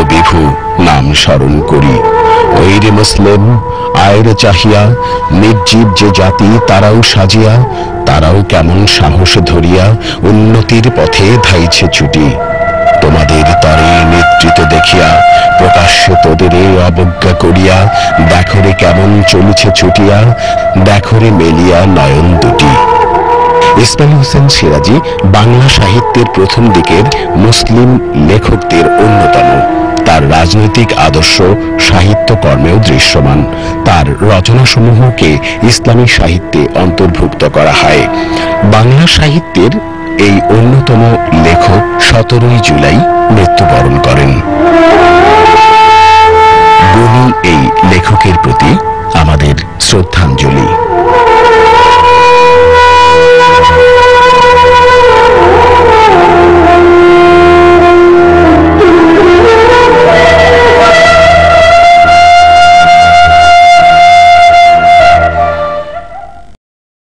বিভু নাম স্মরণ করি। ওই রে মুসলিম আয়ের চাহিয়া, নির্জীব যে জাতি তারাও সাজিয়া, তারাও কেমন সাহস ধরিয়া উন্নতির পথে ধাইছে ছুটি। তোমাদের তরে নেতৃত্ব দেখিয়া প্রকাশ্য তোদের অবজ্ঞা করিয়া, দেখরে কেমন চলিছে ছুটিয়া, দেখরে মেলিয়া নয়ন দুটি। ইসমাইল হোসেন সিরাজি বাংলা সাহিত্যের প্রথম দিকের মুসলিম লেখকদের অন্যতম। তার রাজনৈতিক আদর্শ সাহিত্যকর্মেও দৃশ্যমান। তার রচনাসমূহকে ইসলামী সাহিত্যে অন্তর্ভুক্ত করা হয়। বাংলা সাহিত্যের এই অন্যতম লেখক 17 জুলাই মৃত্যুবরণ করেন।